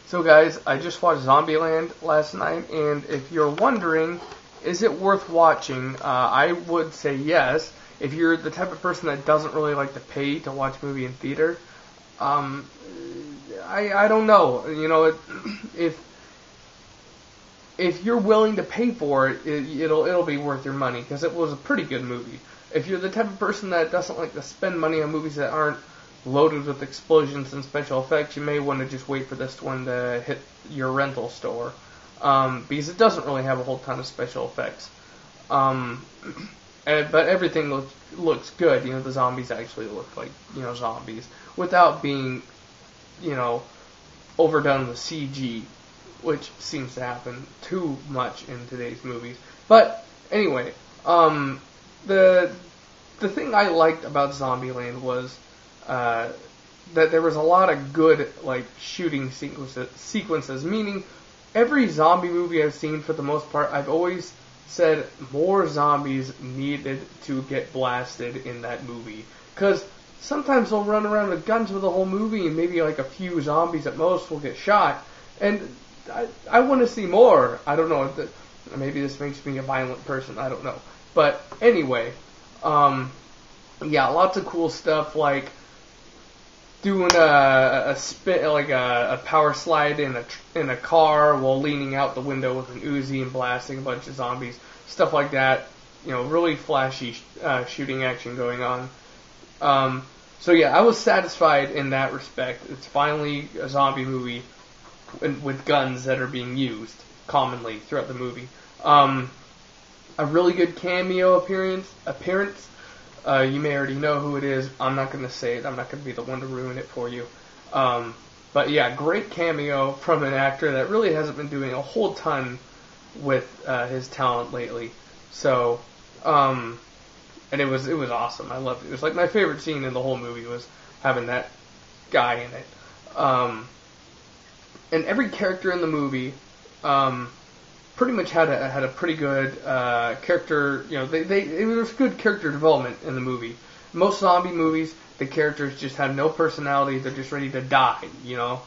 So guys, I just watched Zombieland last night, and if you're wondering, is it worth watching, I would say yes. If you're the type of person that doesn't really like to pay to watch a movie in theater, I don't know. You know, if you're willing to pay for it, it'll be worth your money, because it was a pretty good movie. If you're the type of person that doesn't like to spend money on movies that aren't loaded with explosions and special effects, you may want to just wait for this one to hit your rental store, because it doesn't really have a whole ton of special effects. But everything looks good. You know, the zombies actually look like, you know, zombies without being, you know, overdone with CG, which seems to happen too much in today's movies. But anyway, the thing I liked about Zombieland was that there was a lot of good, like, shooting sequences, meaning every zombie movie I've seen, for the most part, I've always said more zombies needed to get blasted in that movie. Because sometimes they'll run around with guns for the whole movie, and maybe like a few zombies at most will get shot, and I want to see more. I don't know, maybe this makes me a violent person, I don't know. But anyway, yeah, lots of cool stuff, like doing a spin, like a power slide in a car while leaning out the window with an Uzi and blasting a bunch of zombies, stuff like that. You know, really flashy shooting action going on. So yeah, I was satisfied in that respect. It's finally a zombie movie with guns that are being used commonly throughout the movie. A really good cameo appearance. You may already know who it is. I'm not going to say it. I'm not going to be the one to ruin it for you. But yeah, great cameo from an actor that really hasn't been doing a whole ton with his talent lately. So, and it was awesome. I loved it. It was like my favorite scene in the whole movie was having that guy in it. And every character in the movie pretty much had a pretty good character. You know, it was good character development in the movie. Most zombie movies, the characters just have no personality. They're just ready to die. You know,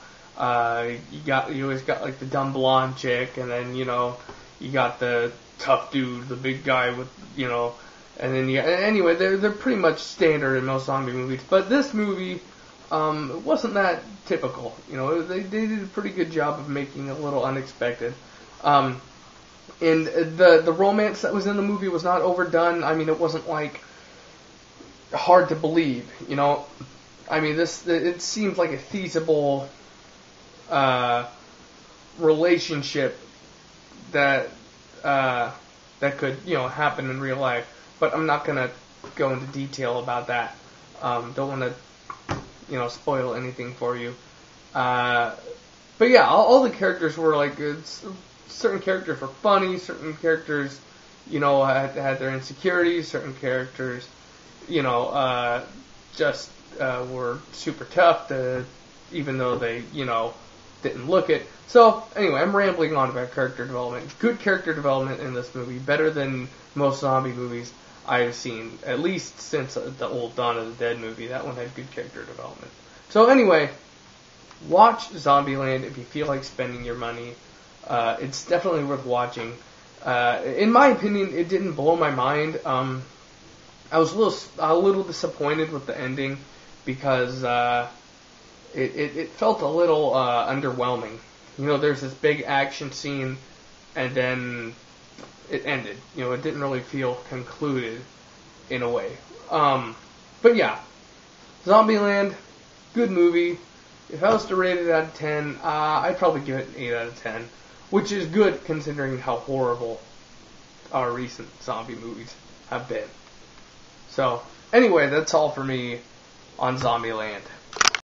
you always got like the dumb blonde chick, and then you know you got the tough dude, the big guy with, you know, and then anyway, they're pretty much standard in most zombie movies. But this movie, it wasn't that typical. You know, they did a pretty good job of making it a little unexpected. And the romance that was in the movie was not overdone. I mean, it wasn't like hard to believe. You know, I mean, it seemed like a feasible relationship that could, you know, happen in real life. But I'm not gonna go into detail about that. Don't want to, you know, spoil anything for you. But yeah, all the characters were like good. Certain characters were funny, certain characters, you know, had their insecurities, certain characters, you know, just were super tough, even though they, you know, didn't look it. So, anyway, I'm rambling on about character development. Good character development in this movie, better than most zombie movies I've seen, at least since the old Dawn of the Dead movie. That one had good character development. So, anyway, watch Zombieland if you feel like spending your money. It's definitely worth watching. In my opinion, it didn't blow my mind. I was a little disappointed with the ending because it felt a little underwhelming. You know, there's this big action scene, and then it ended. You know, it didn't really feel concluded in a way. But yeah, Zombieland, good movie. If I was to rate it out of 10, I'd probably give it an 8 out of 10. Which is good considering how horrible our recent zombie movies have been. So, anyway, that's all for me on Zombieland.